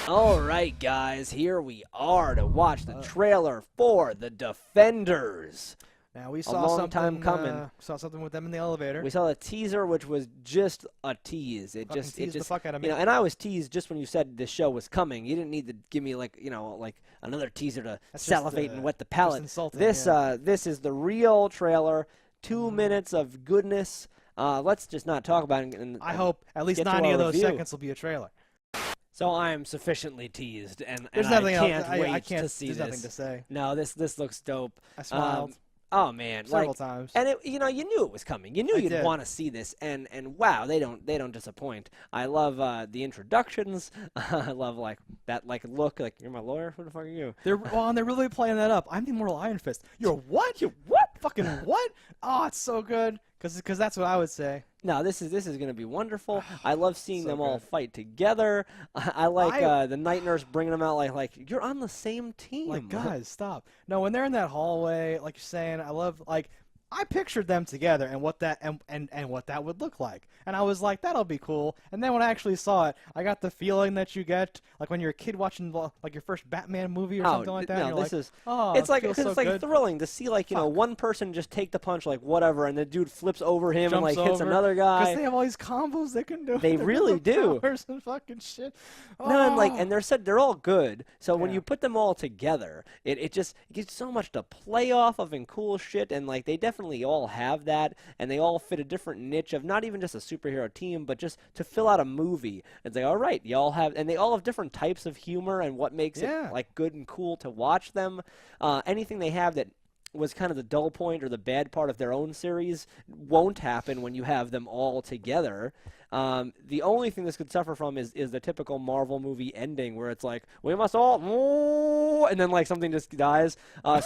All right, guys, here we are to watch the trailer for The Defenders. Now we A saw long something. time coming. Saw something with them in the elevator. We saw the teaser, which was just a tease. It Fucking just, teased the fuck out of me. and I was teased just when you said this show was coming. You didn't need to give me like another teaser to That's salivate just, and wet the palate. insulting, This, yeah. this is the real trailer. 2 minutes of goodness. Let's just not talk about it. I hope at least get to 90 our of those review. seconds will be a trailer. So I am sufficiently teased, and There's I nothing can't else. wait I can't. to see There's this. nothing to say. No, this looks dope. I smiled Oh man, several times. and you knew it was coming. You knew you'd did. want to see this, and wow, they don't disappoint. I love the introductions. I love that look, like you're my lawyer. Who the fuck are you? They're really playing that up. I'm the Immortal Iron Fist. You're what? You what? Fucking what? Oh, it's so good. Because that's what I would say. No, this is gonna be wonderful. I love seeing So them all good. fight together. I like the night nurse bringing them out like you're on the same team. Like, guys, stop. No, when they're in that hallway, like you're saying, I pictured them together and what that and what that would look like. And I was like, that'll be cool. And then when I actually saw it, I got the feeling that you get like when you're a kid watching like your first Batman movie or something like that. No, and you're this like, is oh, it's like feels so it's like good. thrilling to see Fuck. one person just take the punch like whatever, and the dude flips over him and Jumps hits over, another Because guy. they have all these combos they can do. They Their really different do. powers and fucking shit. No, Oh. and they're all good. So when Yeah. you put them all together, it just gives so much to play off of and cool shit. And like they definitely all have that, and they all fit a different niche of not even just a superhero team, but just to fill out a movie. It's like, all right, you all have, and they all have different types of humor and what makes Yeah. it like good and cool to watch them. Anything they have that was kind of the dull point or the bad part of their own series won't happen when you have them all together. The only thing this could suffer from is the typical Marvel movie ending where it's like, we must all, and then like something just dies.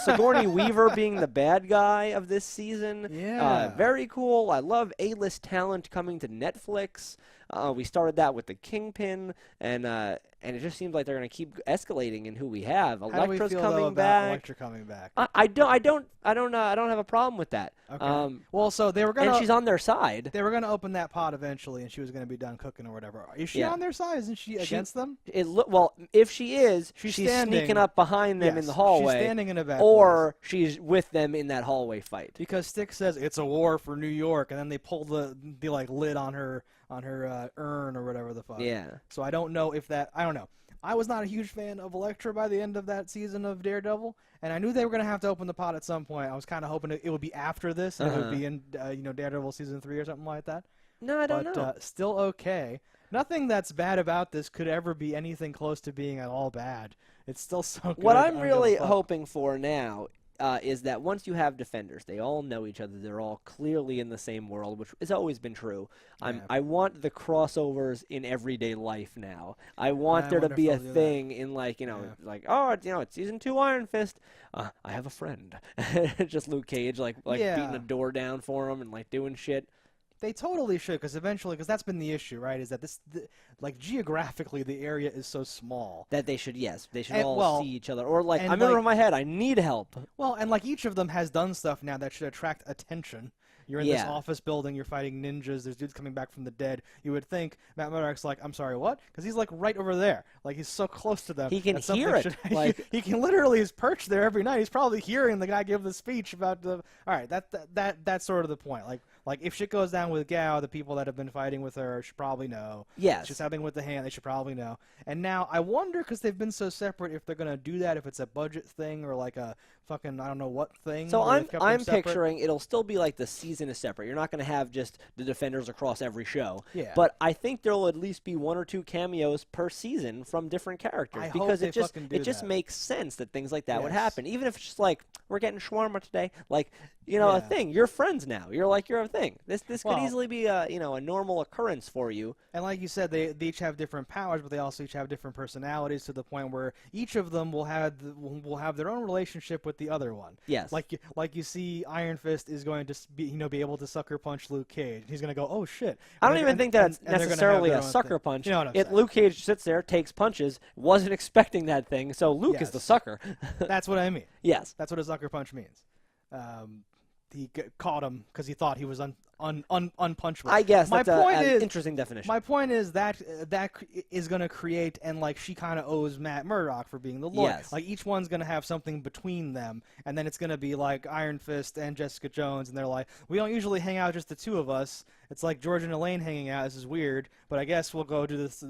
Sigourney Weaver being the bad guy of this season. Yeah. Very cool. I love A-list talent coming to Netflix. We started that with the Kingpin, and it just seems like they're going to keep escalating in who we have. How do we Elektra's feel, though, coming about back. Elektra coming back? I don't have a problem with that. Okay. Well, so they were gonna. And she's on their side. They were going to open that pot eventually, and she was going to be done cooking or whatever. Is she Yeah. on their side? Isn't she against them? Well, if she is, She's she's standing. sneaking up behind them in Yes, the hallway, she's standing in a bad or she's with them in that hallway fight. Because Styx says it's a war for New York, and then they pull the like lid on her urn or whatever the fuck. Yeah. So I don't know if that. I don't know. I was not a huge fan of Elektra by the end of that season of Daredevil, and I knew they were going to have to open the pot at some point. I was kind of hoping it would be after this, and it would be in Daredevil season 3 or something like that. No, I don't But know. still okay. Nothing that's bad about this could ever be anything close to being at all bad. It's still so good. What I I'm don't really give a fuck. hoping for now is that once you have defenders, they all know each other. They're all clearly in the same world, which has always been true. Yeah. I want the crossovers in everyday life now. I want I there to wonder be if a they'll do thing in like it's season 2 Iron Fist. I have a friend, just Luke Cage beating Yeah. a door down for him and like doing shit. They totally should, because that's been the issue, right? Is that geographically the area is so small. That they should And, all well, see each other. Or like I and, remember like- in my head, I need help. Well, and like each of them has done stuff now that should attract attention. You're in this Yeah. office building, you're fighting ninjas, there's dudes coming back from the dead. You would think Matt Murdock's like, I'm sorry, what? Because he's like right over there. Like he's so close to them. He can that something hear it, should- like- he can literally is perched there every night. He's probably hearing the guy give the speech about the. All right, that's sort of the point. Like if shit goes down with Gao, the people that have been fighting with her should probably know. Yes. If shit's happening with the hand, they should probably know. And now I wonder, because they've been so separate, if they're gonna do that, if it's a budget thing or like a fucking I don't know what thing. So where they've kept them I'm separate. picturing it'll still be like the season is separate. You're not going to have just the defenders across every show. Yeah. But I think there'll at least be 1 or 2 cameos per season from different characters I hope because they it just fucking do it just that. makes sense that things like that would Yes. happen. Even if it's just like we're getting shawarma today, like a Yeah. thing. You're friends now. You're a thing. This could Well- easily be a normal occurrence for you. And like you said, they each have different powers, but they also each have different personalities to the point where each of them will have their own relationship with the other one. Yes. Like you see, Iron Fist is going to be able to sucker punch Luke Cage. He's going to go, oh shit. I don't even think that's and they're gonna have necessarily their a own sucker thing. punch. You know what I'm saying? Luke Cage sits there, takes punches, wasn't expecting that thing, so Luke is the Yes. sucker. That's what I mean. Yes. That's what a sucker punch means. He caught him because he thought he was unpunchable. I guess My that's point an is, interesting definition. My point is that is going to create, and like she kind of owes Matt Murdock for being the lawyer. Yes. Like each one's going to have something between them, and then it's going to be like Iron Fist and Jessica Jones, and they're like, we don't usually hang out just the two of us. It's like George and Elaine hanging out. This is weird, but I guess we'll go do this.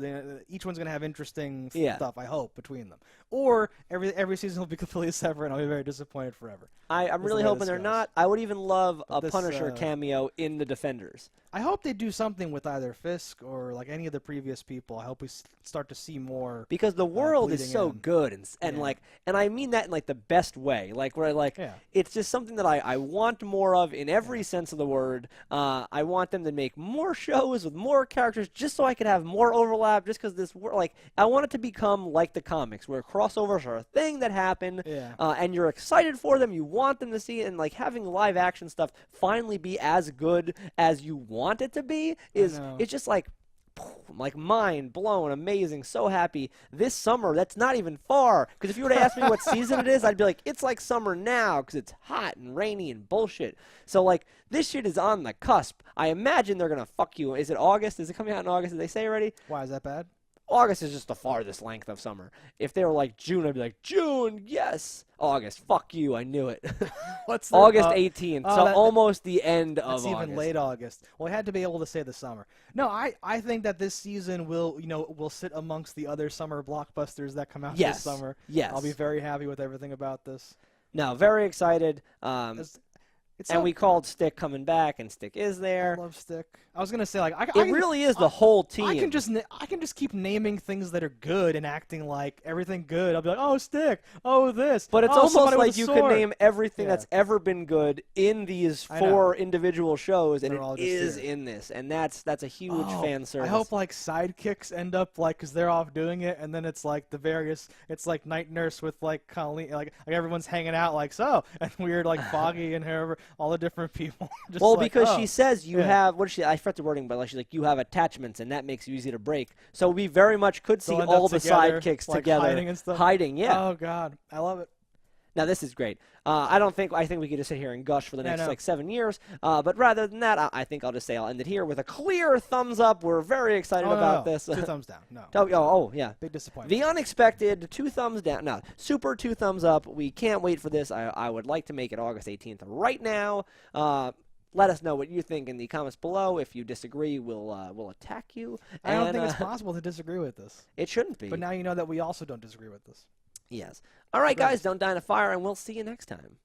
Each one's going to have interesting stuff, I hope, between them. Or every season will be completely separate, and I'll be very disappointed forever. I'm really hoping they're not. I would even love a Punisher cameo in the Defenders. I hope they do something with either Fisk or like any of the previous people. I hope we start to see more, because the world is so good, and like, and I mean that in like the best way, like where like it's just something that I want more of in every sense of the word. I want them to make more shows with more characters, just so I could have more overlap. Just because this like I want it to become like the comics, where crossovers are a thing that happen, and you're excited for them. You want them to see it, and like having live action stuff finally be as good as you want it to be is it's just like mind blown, amazing, so happy. This summer, that's not even far, because if you were to ask me what season it is, I'd be like, it's like summer now, because it's hot and rainy and bullshit. So like this shit is on the cusp. I imagine they're gonna fuck you. Is it August? Is it coming out in August? Did they say already? Why is that bad? August is just the farthest length of summer. If they were like June, I'd be like, June, yes. August, fuck you, I knew it. What's August 18th, so almost the end of August. That's even late August. Well, we had to be able to say the summer. No, I think that this season will sit amongst the other summer blockbusters that come out this summer. Yes. I'll be very happy with everything about this. No, very excited. And we called Stick coming back, and Stick is there. I love Stick. I was gonna say like it really is the whole team. I can just keep naming things that are good and acting like everything good. I'll be like, oh, Stick, oh this. But it's almost like you can name everything that's ever been good in these 4 individual shows, and it is in this, and that's a huge fan service. I hope like sidekicks end up like because they're off doing it, and then it's like it's like Night Nurse with like Colleen, like everyone's hanging out like so, and weird like Foggy and whoever, all the different people. Just well, because she says you have I forget the wording, but like she's like you have attachments, and that makes you easy to break. So we very much could see all the sidekicks like together hiding and stuff. Yeah. Oh God, I love it. Now this is great. I think we could just sit here and gush for the next like 7 years. But rather than that, I think I'll just say I'll end it here with a clear thumbs up. We're very excited about this. 2 thumbs down. No. Oh yeah. Big disappointment. The unexpected 2 thumbs down. No, super 2 thumbs up. We can't wait for this. I would like to make it August 18th right now. Let us know what you think in the comments below. If you disagree, we'll attack you. I don't think it's possible to disagree with this. It shouldn't be. But now you know that we also don't disagree with this. Yes. All right, guys, don't die in a fire, and we'll see you next time.